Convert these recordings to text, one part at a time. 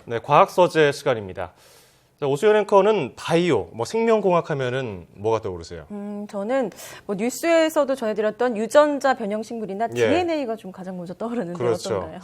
네, 과학서재 시간입니다. 자, 오수연 앵커는 바이오, 생명공학 하면은 뭐가 떠오르세요? 저는 뉴스에서도 전해드렸던 유전자 변형식물이나 예. DNA가 좀 가장 먼저 떠오르는데 그렇죠. 어떤가요?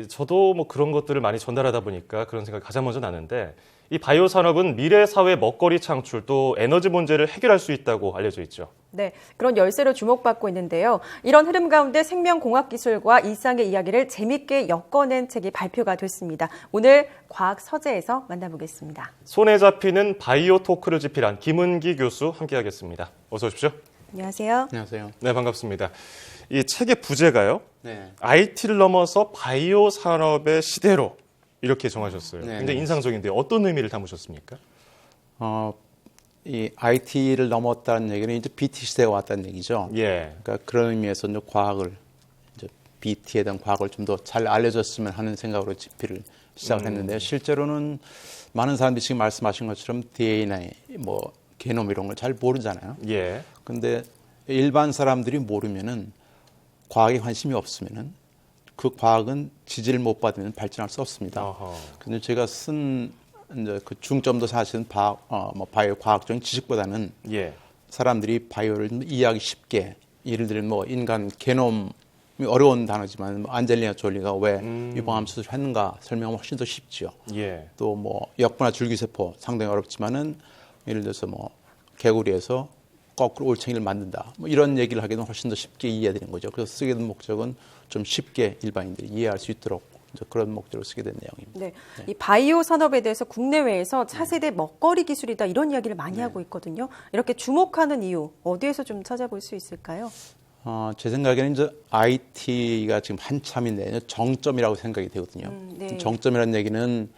저도 그런 것들을 많이 전달하다 보니까 그런 생각이 가장 먼저 나는데 이 바이오 산업은 미래 사회 먹거리 창출 또 에너지 문제를 해결할 수 있다고 알려져 있죠. 네, 그런 열쇠로 주목받고 있는데요. 이런 흐름 가운데 생명공학 기술과 일상의 이야기를 재밌게 엮어낸 책이 발표가 됐습니다. 오늘 과학 서재에서 만나보겠습니다. 손에 잡히는 바이오 토크를 집필한 김은기 교수 함께하겠습니다. 어서 오십시오. 안녕하세요. 안녕하세요. 네, 반갑습니다. 이 책의 부제가요. 네. IT를 넘어서 바이오 산업의 시대로 이렇게 정하셨어요. 네, 굉장히 네. 인상적인데 어떤 의미를 담으셨습니까? 이 IT를 넘었다는 얘기는 이제 BT 시대가 왔다는 얘기죠. 예. 그러니까 그런 의미에서 이제 과학을 이제 BT에 대한 과학을 좀 더 잘 알려졌으면 하는 생각으로 집필을 시작을 했는데요. 실제로는 많은 사람들이 지금 말씀하신 것처럼 DNA, 게놈 이런 걸 잘 모르잖아요. 예. 근데 일반 사람들이 모르면은 과학에 관심이 없으면은 그 과학은 지지를 못 받으면 발전할 수 없습니다. 어허. 근데 제가 쓴 이제 그 중점도 사실은 바이오 과학적인 지식보다는 예. 사람들이 바이오를 좀 이해하기 쉽게, 예를 들면 인간 게놈이 어려운 단어지만 안젤리나 졸리가 왜 유방암 수술을 했는가 설명하면 훨씬 더 쉽죠. 예. 또 역분화 줄기세포 상당히 어렵지만은 예를 들어서 개구리에서 거꾸로 올챙이를 만든다. 이런 얘기를 하기는 훨씬 더 쉽게 이해되는 거죠. 그래서 쓰게 된 목적은 좀 쉽게 일반인들이 이해할 수 있도록 이제 그런 목적으로 쓰게 된 내용입니다. 네, 이 바이오 산업에 대해서 국내외에서 차세대 먹거리 기술이다 이런 이야기를 많이 하고 있거든요. 이렇게 주목하는 이유 어디에서 좀 찾아볼 수 있을까요? 제 생각에는 이제 IT가 지금 한참인데 정점이라고 생각이 되거든요. 네. 정점이라는 얘기는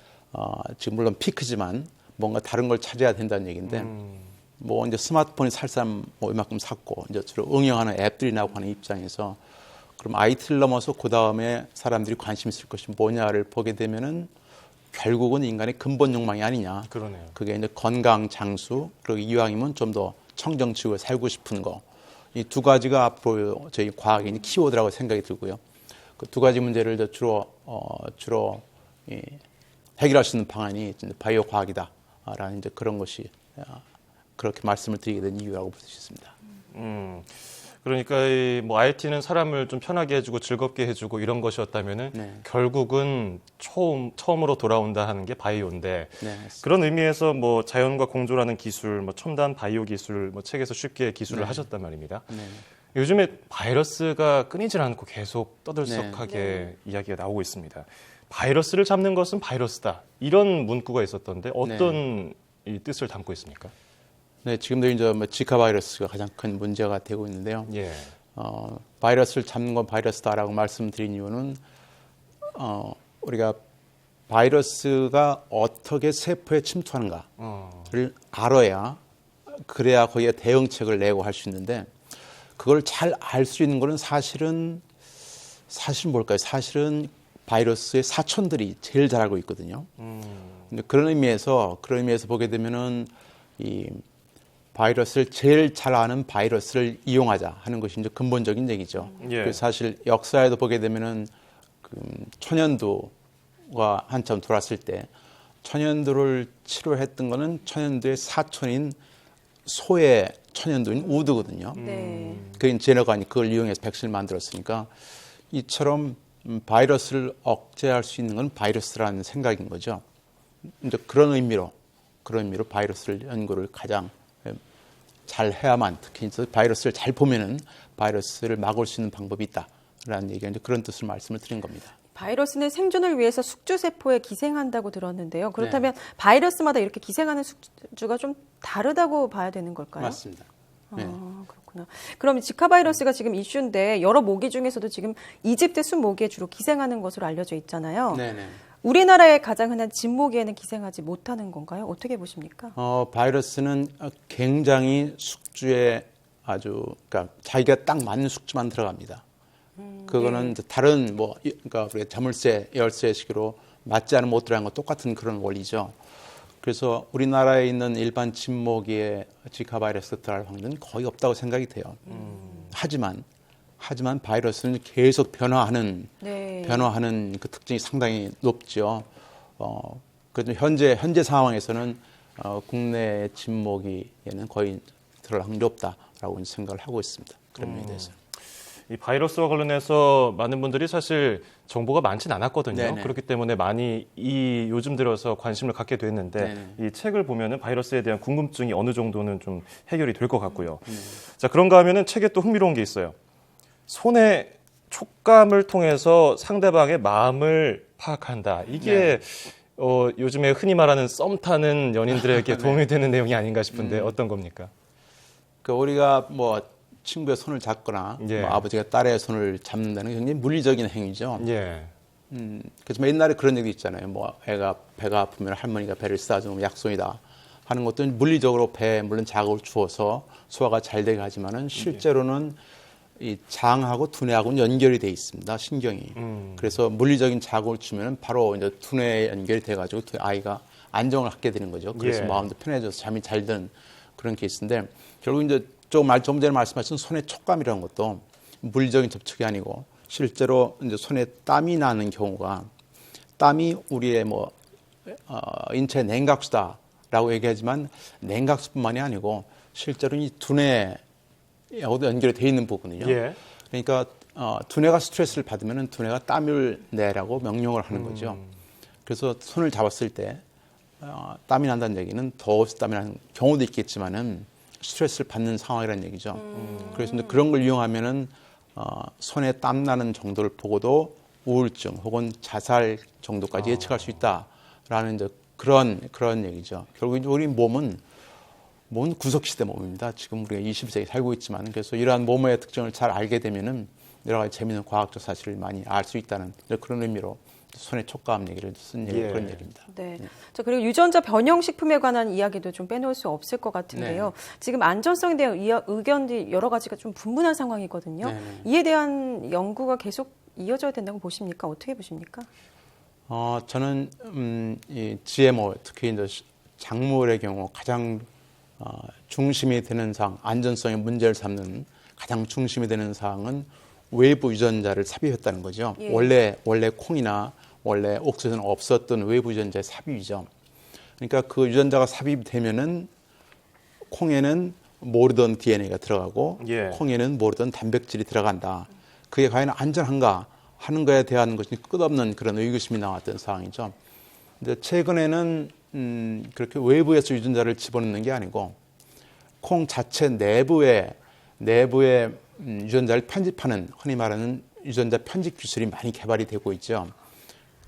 지금 물론 피크지만 뭔가 다른 걸 찾아야 된다는 얘기인데 이제 스마트폰이 살살 이만큼 샀고 이제 주로 응용하는 앱들이 나오고 하는 입장에서 그럼 IT를 넘어서 그 다음에 사람들이 관심 있을 것이 뭐냐를 보게 되면은 결국은 인간의 근본 욕망이 아니냐. 그러네요. 그게 이제 건강, 장수, 그리고 이왕이면 좀 더 청정지구에 살고 싶은 거. 이 두 가지가 앞으로 저희 과학의 키워드라고 생각이 들고요. 그 두 가지 문제를 주로 해결할 수 있는 방안이 바이오 과학이다라는 이제 그런 것이 그렇게 말씀을 드리게 된 이유라고 볼 수 있습니다. 그러니까 IT는 사람을 좀 편하게 해주고 즐겁게 해주고 이런 것이었다면은 네. 결국은 처음으로 돌아온다 하는 게 바이오인데 네, 그런 의미에서 자연과 공존하는 기술, 첨단 바이오 기술, 책에서 쉽게 기술을 하셨단 말입니다. 네. 요즘에 바이러스가 끊이질 않고 계속 떠들썩하게 이야기가 나오고 있습니다. 바이러스를 잡는 것은 바이러스다. 이런 문구가 있었던데 어떤 이 뜻을 담고 있습니까? 네, 지금도 이제 지카 바이러스가 가장 큰 문제가 되고 있는데요. 예. 바이러스를 잡는 건 바이러스다라고 말씀드린 이유는 우리가 바이러스가 어떻게 세포에 침투하는가를 알아야 그래야 거기에 대응책을 내고 할 수 있는데 그걸 잘 알 수 있는 거는 사실은 뭘까요? 사실은 바이러스의 사촌들이 제일 잘 알고 있거든요. 근데 그런 의미에서 보게 되면은 이 바이러스를 제일 잘 아는 바이러스를 이용하자 하는 것이 이제 근본적인 얘기죠. 예. 그래서 사실 역사에도 보게 되면은 천연두가 한참 돌았을 때 천연두를 치료했던 거는 천연두의 사촌인 소의 천연두인 우드거든요. 네. 그 제너간이 그걸 이용해서 백신을 만들었으니까 이처럼 바이러스를 억제할 수 있는 건 바이러스라는 생각인 거죠. 이제 그런 의미로 바이러스를 연구를 가장 잘 해야만, 특히 바이러스를 잘 보면은 바이러스를 막을 수 있는 방법이 있다라는 얘기가 이제 그런 뜻으로 말씀을 드린 겁니다. 바이러스는 생존을 위해서 숙주세포에 기생한다고 들었는데요. 그렇다면 바이러스마다 이렇게 기생하는 숙주가 좀 다르다고 봐야 되는 걸까요? 맞습니다. 네. 그렇구나. 그럼 지카 바이러스가 지금 이슈인데 여러 모기 중에서도 지금 이집트 순모기에 주로 기생하는 것으로 알려져 있잖아요. 네네. 우리나라의 가장 흔한 진모기에는 기생하지 못하는 건가요? 어떻게 보십니까? 바이러스는 굉장히 숙주에 그러니까 자기가 딱 맞는 숙주만 들어갑니다. 그거는 이제 다른 그러니까 우리가 자물쇠, 열쇠식으로 맞지 않으면 못 들어가는 건 똑같은 그런 원리죠. 그래서 우리나라에 있는 일반 진모기에 지카 바이러스가 들어갈 확률은 거의 없다고 생각이 돼요. 하지만 바이러스는 계속 변화하는 그 특징이 상당히 높죠. 그래도 현재 상황에서는 국내 진목이에는 거의 들어갈 확률이 없다라고 생각을 하고 있습니다. 그런 면에 대해서. 이 바이러스와 관련해서 많은 분들이 사실 정보가 많진 않았거든요. 네네. 그렇기 때문에 많이 이 요즘 들어서 관심을 갖게 됐는데 네네. 이 책을 보면은 바이러스에 대한 궁금증이 어느 정도는 좀 해결이 될 것 같고요. 자, 그런가 하면은 책에 또 흥미로운 게 있어요. 손의 촉감을 통해서 상대방의 마음을 파악한다. 이게 요즘에 흔히 말하는 썸 타는 연인들에게 도움이 되는 내용이 아닌가 싶은데 어떤 겁니까? 그 우리가 뭐 친구의 손을 잡거나 예. 뭐 아버지가 딸의 손을 잡는다는 굉장히 물리적인 행위죠. 예. 그래서 옛날에 그런 얘기 있잖아요. 뭐 애가 배가 아프면 할머니가 배를 싸주면 약손이다 하는 것도 물리적으로 배에 물론 자극을 주어서 소화가 잘 되게 하지만은 실제로는 이 장하고 두뇌하고는 연결이 돼 있습니다. 신경이. 그래서 물리적인 자극을 주면 바로 이제 두뇌에 연결이 돼가지고 아이가 안정을 갖게 되는 거죠. 그래서 예. 마음도 편해져서 잠이 잘 드는 그런 케이스인데 결국 이제 좀 전에 말씀하신 손의 촉감이라는 것도 물리적인 접촉이 아니고 실제로 이제 손에 땀이 나는 경우가 땀이 우리의 인체 냉각수다라고 얘기하지만 냉각수뿐만이 아니고 실제로 이 두뇌하고도 연결이 돼 있는 부분이요. 예. 그러니까 두뇌가 스트레스를 받으면 두뇌가 땀을 내라고 명령을 하는 거죠. 그래서 손을 잡았을 때 땀이 난다는 얘기는 더워서 땀이 나는 경우도 있겠지만은 스트레스를 받는 상황이라는 얘기죠. 그래서 이제 그런 걸 이용하면은 손에 땀 나는 정도를 보고도 우울증 혹은 자살 정도까지 예측할 수 있다라는 이제 그런 얘기죠. 결국 이제 우리 몸은 구석시대 몸입니다. 지금 우리가 21세기 살고 있지만 그래서 이러한 몸의 특징을 잘 알게 되면은 여러 가지 재미있는 과학적 사실을 많이 알 수 있다는 그런 의미로 손의 촉감 얘기를 쓴 그런 얘기입니다. 네. 자, 그리고 유전자 변형 식품에 관한 이야기도 좀 빼놓을 수 없을 것 같은데요. 지금 안전성에 대한 의견이 여러 가지가 좀 분분한 상황이거든요. 이에 대한 연구가 계속 이어져야 된다고 보십니까? 어떻게 보십니까? 저는 이 GMO 특히 이제 작물의 경우 가장 중심이 되는 사항, 안전성의 문제를 삼는 가장 중심이 되는 사항은 외부 유전자를 삽입했다는 거죠. 예. 원래 콩이나 원래 옥수수는 없었던 외부 유전자의 삽입이죠. 그러니까 그 유전자가 삽입되면은 콩에는 모르던 DNA가 들어가고 예. 콩에는 모르던 단백질이 들어간다. 그게 과연 안전한가 하는 거에 대한 것이 끝없는 그런 의구심이 나왔던 상황이죠. 근데 최근에는 그렇게 외부에서 유전자를 집어넣는 게 아니고 콩 자체 내부에 유전자를 편집하는 흔히 말하는 유전자 편집 기술이 많이 개발이 되고 있죠.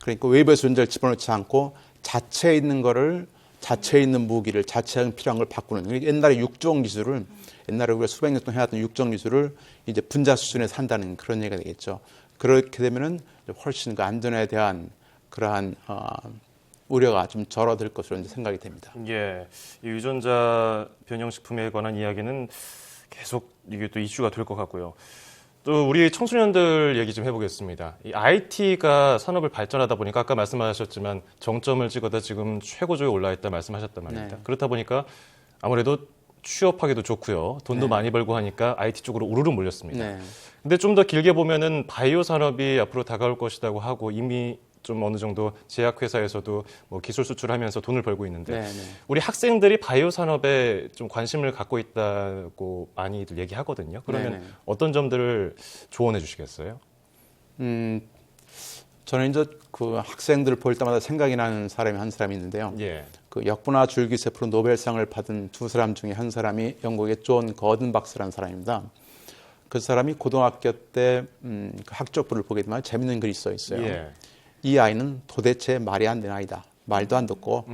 그러니까 외부에서 유전자를 집어넣지 않고 자체에 있는 거를 자체에 있는 무기를 자체에 필요한 걸 바꾸는 그러니까 옛날에 육종 기술을 옛날에 우리가 수백 년 동안 해왔던 육종 기술을 이제 분자 수준에서 한다는 그런 얘기가 되겠죠. 그렇게 되면은 훨씬 그 안전에 대한 그러한 우려가 좀 절어들 것으로 이제 생각이 됩니다. 예, 이 유전자 변형식품에 관한 이야기는 계속 이게 또 이슈가 될 것 같고요. 또 우리 청소년들 얘기 좀 해보겠습니다. 이 IT가 산업을 발전하다 보니까 아까 말씀하셨지만 정점을 찍어다 지금 최고조에 올라있다 말씀하셨단 말입니다. 네. 그렇다 보니까 아무래도 취업하기도 좋고요. 돈도 많이 벌고 하니까 IT 쪽으로 우르르 몰렸습니다. 네. 근데 좀 더 길게 보면은 바이오 산업이 앞으로 다가올 것이라고 하고 이미 좀 어느 정도 제약회사에서도 뭐 기술 수출하면서 돈을 벌고 있는데 우리 학생들이 바이오 산업에 좀 관심을 갖고 있다고 많이들 얘기하거든요. 그러면 어떤 점들을 조언해 주시겠어요? 저는 이제 그 학생들을 볼 때마다 생각이 나는 사람이 한 사람이 있는데요. 예. 그 역분화 줄기세포로 노벨상을 받은 두 사람 중에 한 사람이 영국의 존 거든 박사라는 사람입니다. 그 사람이 고등학교 때 그 학적부를 보게 되면 재밌는 글이 써 있어요. 예. 이 아이는 도대체 말이 안 되는 아이다. 말도 안 듣고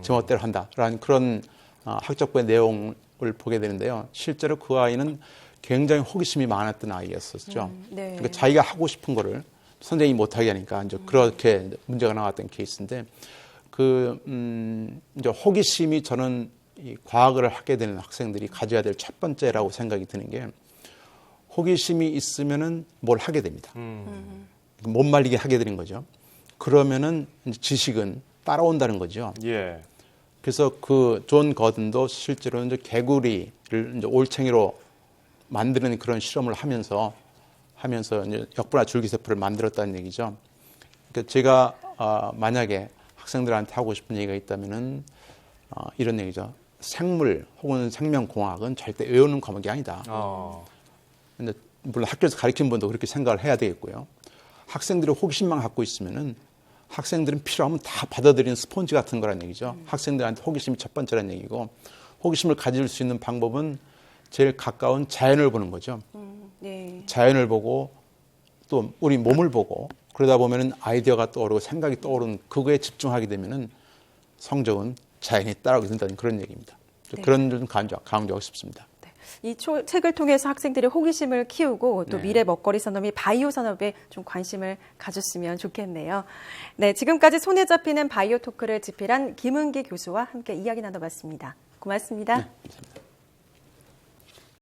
제멋대로 한다라는 그런 학적부의 내용을 보게 되는데요. 실제로 그 아이는 굉장히 호기심이 많았던 아이였었죠. 네. 그러니까 자기가 하고 싶은 거를 선생님이 못하게 하니까 이제 그렇게 문제가 나왔던 케이스인데 이제 호기심이 저는 이 과학을 하게 되는 학생들이 가져야 될 첫 번째라고 생각이 드는 게 호기심이 있으면은 뭘 하게 됩니다. 못 말리게 하게 되는 거죠. 그러면은 이제 지식은 따라온다는 거죠. 예. 그래서 그 존 거든도 실제로 이제 개구리를 이제 올챙이로 만드는 그런 실험을 하면서 이제 역분화 줄기세포를 만들었다는 얘기죠. 그러니까 제가 만약에 학생들한테 하고 싶은 얘기가 있다면은 이런 얘기죠. 생물 혹은 생명공학은 절대 외우는 과목이 아니다. 근데 물론 학교에서 가르치는 분도 그렇게 생각을 해야 되겠고요. 학생들이 호기심만 갖고 있으면은 학생들은 필요하면 다 받아들이는 스폰지 같은 거란 얘기죠. 학생들한테 호기심이 첫 번째란 얘기고, 호기심을 가질 수 있는 방법은 제일 가까운 자연을 보는 거죠. 네. 자연을 보고 또 우리 몸을 보고 그러다 보면은 아이디어가 떠오르고 생각이 떠오르는 그거에 집중하게 되면은 성적은 자연히 따라오게 된다는 그런 얘기입니다. 네. 그런 점 강조하고 싶습니다. 이 책을 통해서 학생들의 호기심을 키우고 또 네. 미래 먹거리 산업이 바이오 산업에 좀 관심을 가졌으면 좋겠네요. 네, 지금까지 손에 잡히는 바이오 토크를 집필한 김은기 교수와 함께 이야기 나눠봤습니다. 고맙습니다. 네, 감사합니다.